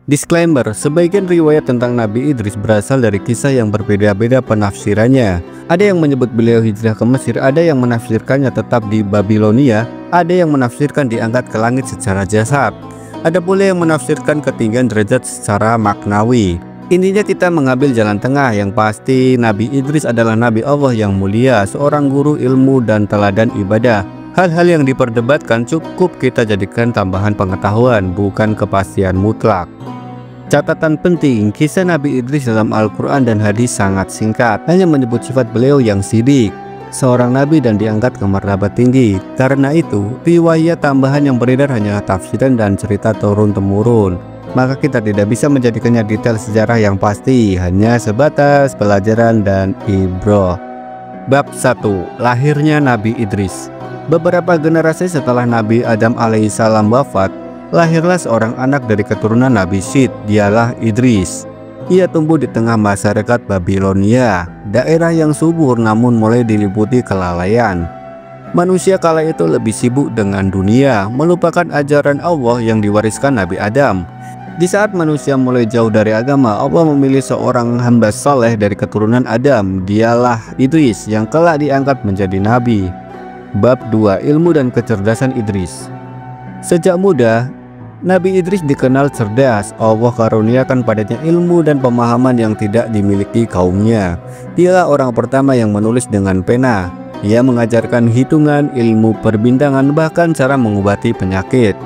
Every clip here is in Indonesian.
Disclaimer, sebagian riwayat tentang Nabi Idris berasal dari kisah yang berbeda-beda penafsirannya. Ada yang menyebut beliau hijrah ke Mesir, ada yang menafsirkannya tetap di Babilonia, ada yang menafsirkan diangkat ke langit secara jasad. Ada pula yang menafsirkan ketinggian derajat secara maknawi. Intinya kita mengambil jalan tengah. Yang pasti Nabi Idris adalah Nabi Allah yang mulia, seorang guru ilmu dan teladan ibadah. Hal-hal yang diperdebatkan cukup kita jadikan tambahan pengetahuan, bukan kepastian mutlak. Catatan penting, kisah Nabi Idris dalam Al-Quran dan hadis sangat singkat, hanya menyebut sifat beliau yang sidik, seorang nabi dan diangkat ke martabat tinggi. Karena itu, riwayat tambahan yang beredar hanyalah tafsiran dan cerita turun-temurun. Maka kita tidak bisa menjadikannya detail sejarah yang pasti, hanya sebatas pelajaran dan ibroh. Bab 1. Lahirnya Nabi Idris. Beberapa generasi setelah Nabi Adam alaihissalam wafat, lahirlah seorang anak dari keturunan Nabi Syed, dialah Idris. Ia tumbuh di tengah masyarakat Babilonia, daerah yang subur namun mulai diliputi kelalaian. Manusia kala itu lebih sibuk dengan dunia, melupakan ajaran Allah yang diwariskan Nabi Adam. Di saat manusia mulai jauh dari agama, Allah memilih seorang hamba saleh dari keturunan Adam, dialah Idris yang kelak diangkat menjadi nabi. Bab 2. Ilmu dan kecerdasan Idris. Sejak muda, Nabi Idris dikenal cerdas. Allah karuniakan padanya ilmu dan pemahaman yang tidak dimiliki kaumnya. Dialah orang pertama yang menulis dengan pena. Ia mengajarkan hitungan, ilmu perbintangan, bahkan cara mengobati penyakit.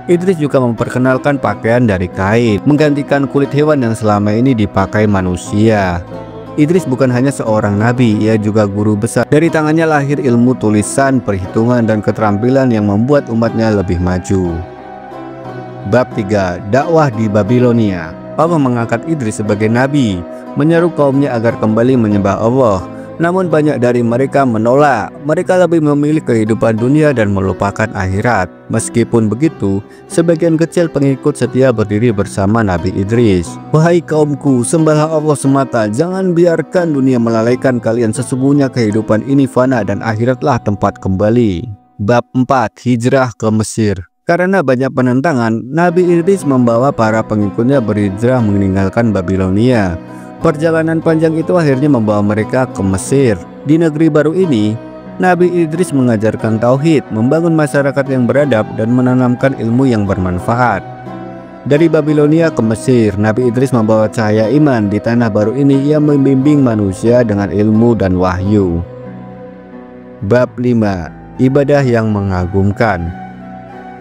Idris juga memperkenalkan pakaian dari kain, menggantikan kulit hewan yang selama ini dipakai manusia. Idris bukan hanya seorang nabi, ia juga guru besar. Dari tangannya lahir ilmu tulisan, perhitungan, dan keterampilan yang membuat umatnya lebih maju. Bab 3. Dakwah di Babilonia. Allah mengangkat Idris sebagai nabi, menyeru kaumnya agar kembali menyembah Allah. Namun banyak dari mereka menolak. Mereka lebih memilih kehidupan dunia dan melupakan akhirat. Meskipun begitu, sebagian kecil pengikut setia berdiri bersama Nabi Idris. Wahai kaumku, sembahlah Allah semata. Jangan biarkan dunia melalaikan kalian. Sesungguhnya kehidupan ini fana dan akhiratlah tempat kembali. Bab 4. Hijrah ke Mesir. Karena banyak penentangan, Nabi Idris membawa para pengikutnya berhijrah meninggalkan Babilonia. Perjalanan panjang itu akhirnya membawa mereka ke Mesir. Di negeri baru ini, Nabi Idris mengajarkan tauhid, membangun masyarakat yang beradab, dan menanamkan ilmu yang bermanfaat. Dari Babilonia ke Mesir, Nabi Idris membawa cahaya iman. Di tanah baru ini, ia membimbing manusia dengan ilmu dan wahyu. Bab 5. Ibadah yang mengagumkan.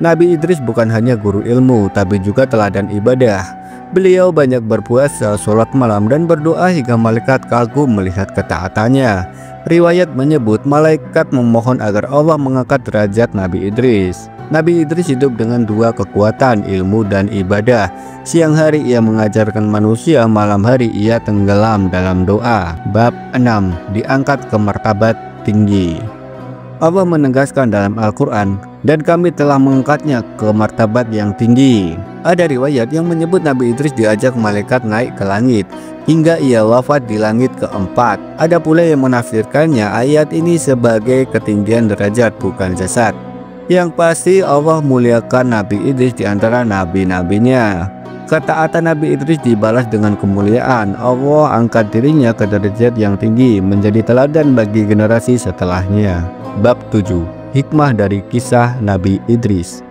Nabi Idris bukan hanya guru ilmu, tapi juga teladan ibadah. Beliau banyak berpuasa, sholat malam, dan berdoa hingga malaikat kagum melihat ketaatannya. Riwayat menyebut malaikat memohon agar Allah mengangkat derajat Nabi Idris. Nabi Idris hidup dengan dua kekuatan, ilmu dan ibadah. Siang hari ia mengajarkan manusia, malam hari ia tenggelam dalam doa. Bab 6. Diangkat ke martabat tinggi. Allah menegaskan dalam Al-Quran, dan kami telah mengangkatnya ke martabat yang tinggi. Ada riwayat yang menyebut Nabi Idris diajak malaikat naik ke langit hingga ia wafat di langit keempat. Ada pula yang menafsirkannya ayat ini sebagai ketinggian derajat, bukan jasad. Yang pasti Allah muliakan Nabi Idris di antara nabi-nabinya. Ketaatan Nabi Idris dibalas dengan kemuliaan. Allah angkat dirinya ke derajat yang tinggi, menjadi teladan bagi generasi setelahnya. Bab 7. Hikmah dari kisah Nabi Idris.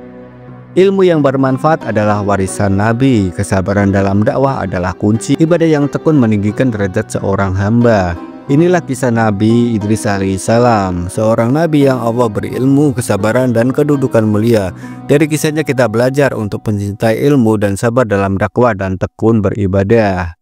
Ilmu yang bermanfaat adalah warisan Nabi. Kesabaran dalam dakwah adalah kunci. Ibadah yang tekun meninggikan derajat seorang hamba. Inilah kisah Nabi Idris alaihissalam, seorang nabi yang Allah beri ilmu, kesabaran, dan kedudukan mulia. Dari kisahnya kita belajar untuk mencintai ilmu dan sabar dalam dakwah dan tekun beribadah.